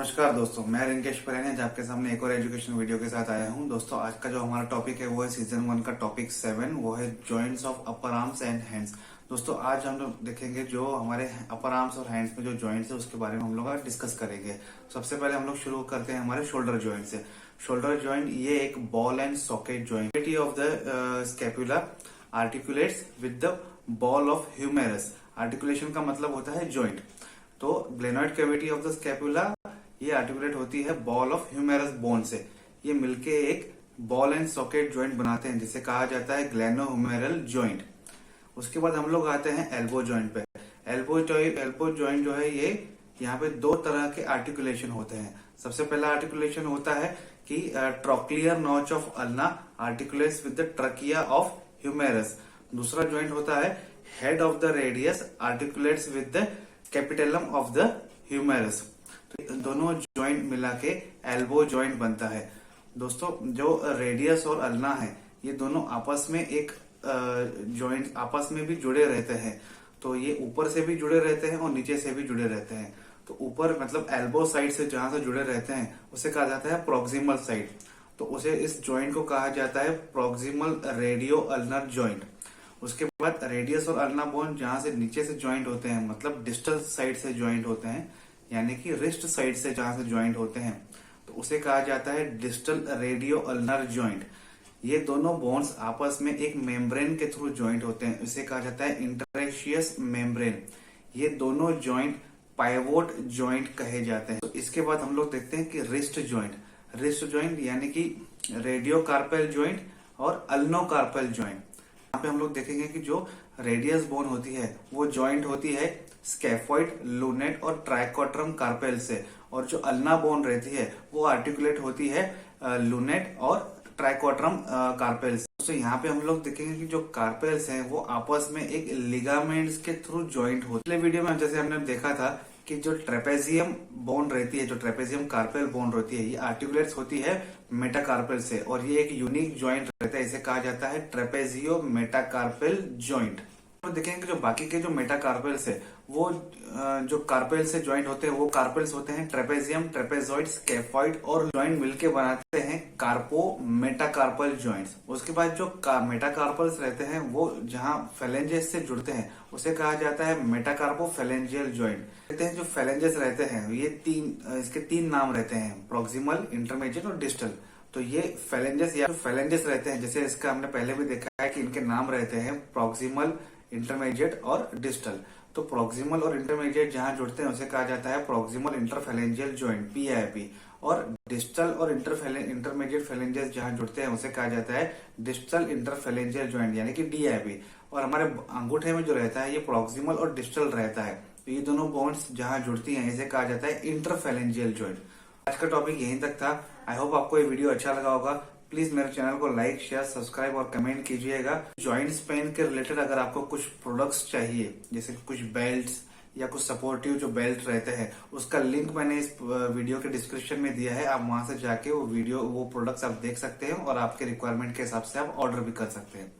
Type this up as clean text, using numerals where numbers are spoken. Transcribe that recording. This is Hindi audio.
नमस्कार दोस्तों, मैं रिंकेश परेनिया आपके सामने एक और एजुकेशन वीडियो के साथ आया हूं। दोस्तों आज का जो हमारा टॉपिक है वो है सीजन 1 का टॉपिक 7, वो है joints of upper arms and hands. दोस्तों आज हम लोग देखेंगे जो हमारे अपर आर्म्स और हैंड्स में जो जॉइंट्स है उसके बारे में हम लोग डिस्कस करेंगे। सबसे पहले हम लोग शुरू करते हैं हमारे शोल्डर जॉइंट से। शोल्डर जॉइंट ये एक ball and socket joint of the scapula articulates with the ball of humerus. Articulation का मतलब होता है जॉइंट। तो glenoid cavity of the scapula ये आर्टिकुलेट होती है बॉल ऑफ ह्यूमेरस बोन से। ये मिलके एक बॉल एंड सॉकेट जॉइंट बनाते हैं जिसे कहा जाता है ग्लेनोह्यूमेरल जॉइंट। उसके बाद हम लोग आते हैं एल्बो जॉइंट पे। एल्बो जॉइंट जो है ये यहाँ पे दो तरह के आर्टिकुलेशन होते हैं। सबसे पहला आर्टिकुलेशन होता है कि trochlear notch of ulna articulates with the trochlea of humerus. दूसरा जॉइंट होता है head of the radius articulates with the capitulum of the humerus. तो दोनों जॉइंट मिला के एल्बो जॉइंट बनता है। दोस्तों जो रेडियस और अल्ना है ये दोनों आपस में एक जॉइंट आपस में भी जुड़े रहते हैं। तो ये ऊपर से भी जुड़े रहते हैं और नीचे से भी जुड़े रहते हैं। तो ऊपर मतलब एल्बो साइड से जहां से जुड़े रहते हैं उसे कहा जाता है प्रोक्सिमल साइड। तो उसे इस जॉइंट को कहा जाता है प्रोक्सिमल रेडियो अल्नर जॉइंट। उसके बाद रेडियस और अल्ना बोन जहां से नीचे से ज्वाइंट होते हैं मतलब डिस्टल साइड से ज्वाइंट होते हैं, यानी कि रिस्ट साइड से जहां से ज्वाइंट होते हैं तो उसे कहा जाता है डिस्टल रेडियो अल्नर जॉइंट। ये दोनों बोन्स आपस में एक मेम्ब्रेन के थ्रू ज्वाइंट होते हैं, इसे कहा जाता है इंटरएक्शियस मेम्ब्रेन। ये दोनों जॉइंट पाइवोट जॉइंट कहे जाते हैं। तो इसके बाद हम लोग देखते हैं कि रिस्ट जॉइंट यानी कि रेडियो कार्पेल जॉइंट और अल्नो कार्पेल जॉइंट। यहाँ पे हम लोग देखेंगे कि जो रेडियस बोन होती है वो जॉइंट होती है स्कैफॉइड, लूनेट और ट्राइकोट्रम कार्पेल से, और जो अल्ना बोन रहती है वो आर्टिकुलेट होती है लूनेट और ट्राइकोट्रम कार्पेल से। तो यहाँ पे हम लोग देखेंगे कि जो कार्पेल्स हैं वो आपस में एक लिगामेंट्स के थ्रू जॉइंट होते हैं। पिछले वीडियो में जैसे हमने देखा था कि जो ट्रेपेजियम बोन रहती है, जो ट्रेपेजियम कार्पेल बोन रहती है, ये आर्टिकुलेट्स होती है मेटाकार्पेल से और ये एक यूनिक जॉइंट रहता है, इसे कहा जाता है ट्रेपेजियो मेटाकार्पेल जॉइंट। तो देखेंगे जो बाकी के जो मेटाकार्पेल्स है वो जो कार्पेल से ज्वाइंट होते हैं वो कार्पेल्स होते हैं ट्रेपेजियम, ट्रेपेजॉइड, स्कैफॉइड और जॉइंट मिलके बनाते हैं कार्पो मेटाकार्पल जॉइंट्स। उसके बाद जो मेटाकार्पल्स रहते हैं वो जहां फेलेंजेस से जुड़ते हैं उसे कहा जाता है मेटाकार्पो फेलेंजियल जॉइंट। कहते हैं जो फेलेंजेस रहते हैं ये इसके तीन नाम रहते हैं, प्रोक्सिमल, इंटरमीडिएट और डिस्टल। तो ये फेलेंजेस या फेलेंजेस रहते हैं, जैसे इसका हमने पहले भी देखा है कि इनके नाम रहते हैं प्रोक्सिमल, इंटरमीडिएट और डिस्टल। तो प्रोक्सिमल और इंटरमीडिएट जहां जुड़ते हैं उसे कहा जाता है प्रोक्सिमल इंटरफेलेंजियल जॉइंट PIP, और डिस्टल और इंटरमीडिएट फेलेंजेस जहां जुड़ते हैं उसे कहा जाता है डिस्टल इंटरफेलेंजियल जॉइंट यानी कि DIP। और हमारे अंगूठे में जो रहता है ये प्रोक्सिमल और डिस्टल रहता है। तो ये दोनों बोन्स जहां जुड़ती हैं इसे कहा जाता है इंटरफेलेंजियल जॉइंट। आज का टॉपिक यहीं तक था। आई होप आपको ये वीडियो अच्छा लगा होगा। प्लीज मेरे चैनल को लाइक, शेयर, सब्सक्राइब और कमेंट कीजिएगा। जॉइंट्स पेन के रिलेटेड अगर आपको कुछ प्रोडक्ट्स चाहिए, जैसे कुछ बेल्ट्स या कुछ सपोर्टिव जो बेल्ट रहते हैं, उसका लिंक मैंने इस वीडियो के डिस्क्रिप्शन में दिया है। आप वहां से जाके वो प्रोडक्ट्स आप देख सकते हैं और आपके रिक्वायरमेंट के हिसाब से आप ऑर्डर भी कर सकते हैं।